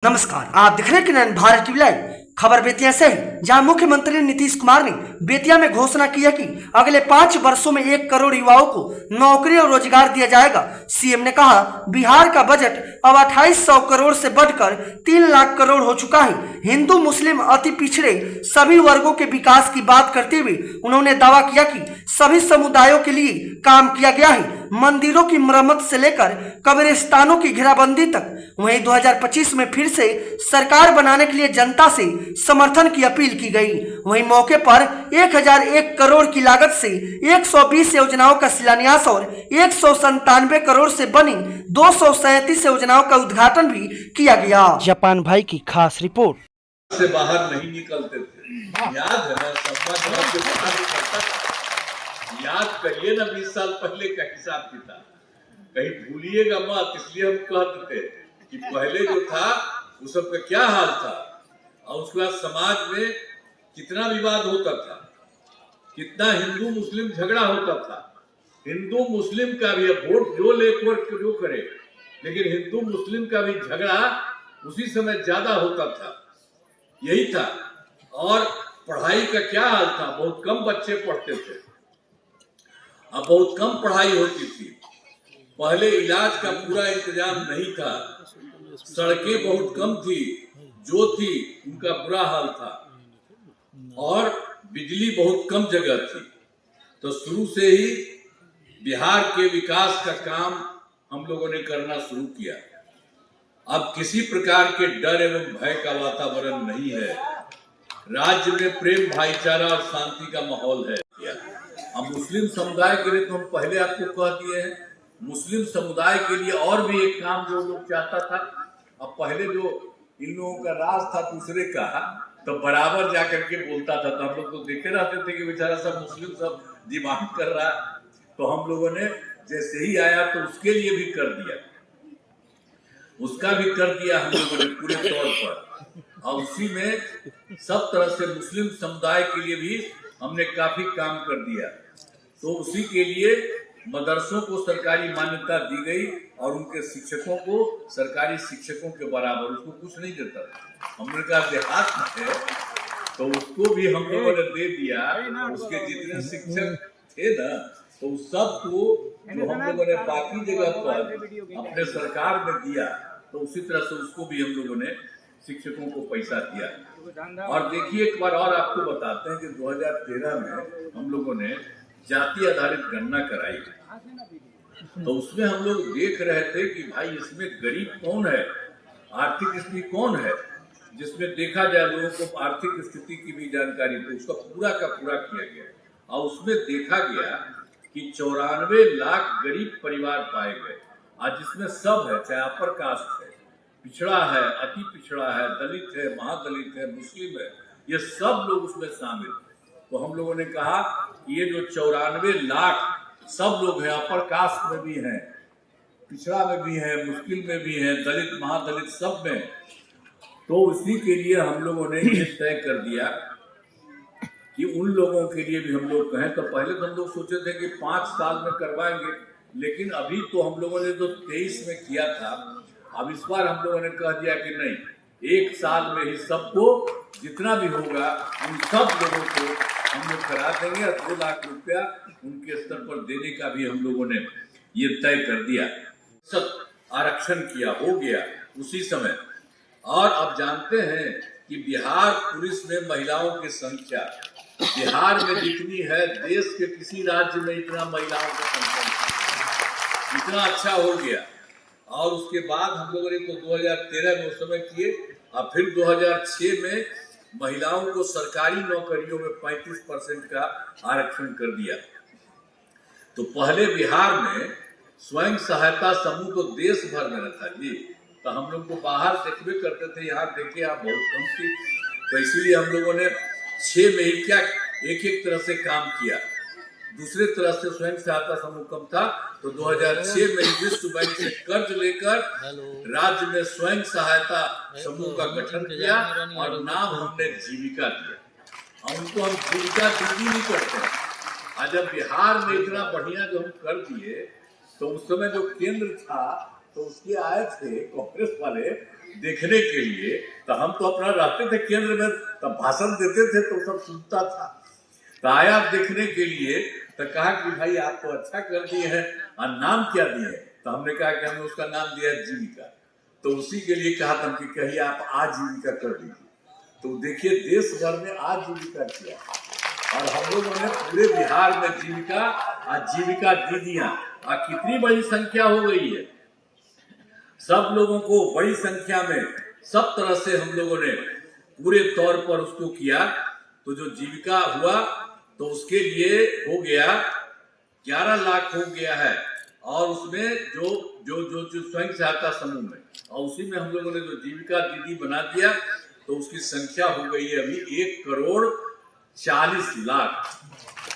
नमस्कार, आप देख रहे हैं किरण भारत टीवी लाइव। खबर बेतिया से है, जहां मुख्यमंत्री नीतीश कुमार ने बेतिया में घोषणा की है कि अगले 5 वर्षों में 1 करोड़ युवाओं को नौकरी और रोजगार दिया जाएगा। सीएम ने कहा, बिहार का बजट अब 2800 करोड़ से बढ़कर 3 लाख करोड़ हो चुका है। हिंदू मुस्लिम अति पिछड़े सभी वर्गों के विकास की बात करते हुए उन्होंने दावा किया कि सभी समुदायों के लिए काम किया गया है, मंदिरों की मरम्मत से लेकर कब्रिस्तानों की घेराबंदी तक। वहीं 2025 में फिर से सरकार बनाने के लिए जनता से समर्थन की अपील की गई। वहीं मौके पर 1001 करोड़ की लागत से 120 योजनाओं का शिलान्यास और 197 करोड़ से बनी 237 योजनाओं का उद्घाटन भी किया गया। जापान भाई की खास रिपोर्ट। से बाहर नहीं निकलते थे, याद है ना? संवाद से बाहर निकलता था। याद करिए ना 20 साल पहले का हिसाब किताब, कहीं भूलिएगा मत। इसलिए हम कहते थे कि पहले जो था उस सब का क्या हाल था, और उसके बाद समाज में कितना विवाद होता था, कितना हिंदू मुस्लिम झगड़ा होता था। हिंदू मुस्लिम का भी, अब वोट जो ले जो करे, लेकिन हिंदू मुस्लिम का भी झगड़ा उसी समय ज्यादा होता था। यही था। और पढ़ाई का क्या हाल था, बहुत कम बच्चे पढ़ते थे, अब बहुत कम पढ़ाई होती थी। पहले इलाज का पूरा इंतजाम नहीं था, सड़कें बहुत कम थी, जो थी उनका बुरा हाल था, और बिजली बहुत कम जगह थी। तो शुरू से ही बिहार के विकास का काम हम लोगों ने करना शुरू किया। अब किसी प्रकार के डर एवं भय का वातावरण नहीं है। राज्य में प्रेम, भाईचारा और शांति का माहौल है। अब मुस्लिम समुदाय के लिए तो हम पहले आपको कह दिए हैं, मुस्लिम समुदाय के लिए और भी एक काम जो लोग चाहता था। अब पहले जो इन लोगों का राज था दूसरे का, तो बराबर जाकर के बोलता था, तो हम लोग तो देखे रहते थे कि बेचारा सब मुस्लिम सब डिमांड कर रहा है। तो हम लोगों ने जैसे ही आया तो उसके लिए भी कर दिया, उसका भी कर दिया हम लोगों ने पूरे तौर पर। और उसी में सब तरह से मुस्लिम समुदाय के लिए भी हमने काफी काम कर दिया। तो उसी के लिए मदरसों को सरकारी मान्यता दी गई, और उनके शिक्षकों को सरकारी शिक्षकों के बराबर, उसको कुछ नहीं देता। हमने कहा देहात है तो उसको भी हम लोगों ने दे दिया। उसके जितने शिक्षक थे ना, तो सबको जो हम लोगों ने बाकी जगह पर अपने सरकार में दिया, तो उसी तरह से उसको भी हम लोगों ने शिक्षकों को पैसा दिया। और देखिए, एक बार और आपको बताते हैं कि 2013 में हम लोगों ने जाति आधारित गणना कराई, तो उसमें हम लोग देख रहे थे कि भाई इसमें गरीब कौन है, आर्थिक स्थिति कौन है, जिसमें देखा जाए लोगों को आर्थिक स्थिति की भी जानकारी, तो उसका पूरा का पूरा किया गया। और उसमें देखा गया कि 94 लाख गरीब परिवार पाए गए, आज जिसमें सब है, चाहे अपर कास्ट है, पिछड़ा है, अति पिछड़ा है, दलित है, महादलित है, मुस्लिम है, ये सब लोग उसमें शामिल थे। तो हम लोगों ने कहा कि ये जो 94 लाख सब लोग हैं, अपर कास्ट में भी हैं, पिछड़ा में भी हैं, मुस्लिम में भी हैं, दलित महादलित सब में। तो उसी के लिए हम लोगों ने ये तय कर दिया कि उन लोगों के लिए भी हम लोग कहें। तो पहले तो हम लोग सोचे थे कि 5 साल में करवाएंगे, लेकिन अभी तो हम लोगों ने जो 23 में किया था, अब इस बार हम लोगों ने कह दिया कि नहीं, 1 साल में ही सबको जितना भी होगा उन सब लोगों को हम लोग करा देंगे, और 2 लाख रुपया उनके स्तर पर देने का भी हम लोगों ने ये तय कर दिया। सब आरक्षण किया, हो गया उसी समय। और अब जानते हैं कि बिहार पुलिस में महिलाओं की संख्या बिहार में जितनी है, देश के किसी राज्य में इतना महिलाओं की संख्या, इतना अच्छा हो गया। और उसके बाद हम लोगों ने तो 2013 में उस समय किए, और फिर 2006 में महिलाओं को सरकारी नौकरियों में 35% का आरक्षण कर दिया। तो पहले बिहार में स्वयं सहायता समूह तो देश भर में था जी, तो हम लोग को बाहर देखबे करते थे, यहाँ देखिए आप बहुत कम थी। तो इसीलिए हम लोगों ने 6 में ही क्या एक तरह से काम किया। दूसरे तरह से स्वयं सहायता समूह कम था, तो 2006 में विश्व बैंक से कर्ज लेकर राज्य में स्वयं सहायता समूह का गठन किया, और नाम हमने जीविका दिया। और उनको हम जीविका दीदी नहीं करते। आज जब बिहार में इतना बढ़िया जो हम कर दिए, तो उस समय जो केंद्र था तो उसके आए थे कांग्रेस वाले, देखने के लिए, तो हम तो अपना रहते थे केंद्र में, तब भाषण देते थे तो सब सुनता था। तो आया देखने के लिए, तो कहा कि भाई आप तो अच्छा कर दिए हैं, और नाम क्या दिए? तो हमने कहा कि हमने उसका नाम दिया जीविका। तो उसी के लिए कहा था कि कहिए आप आजीविका कर दीजिए। तो देखिए देश भर में आजीविका किया, और हम लोगों ने पूरे बिहार में जीविका आजीविका दीदियां, और कितनी बड़ी संख्या हो गई है। सब लोगों को बड़ी संख्या में सब तरह से हम लोगों ने पूरे तौर पर उसको किया। तो जो जीविका हुआ तो उसके लिए हो गया 11 लाख हो गया है, और उसमें जो जो जो जो स्वयं सहायता समूह में, और उसी में हम लोगों ने जो जीविका दीदी बना दिया, तो उसकी संख्या हो गई है अभी 1 करोड़ 40 लाख।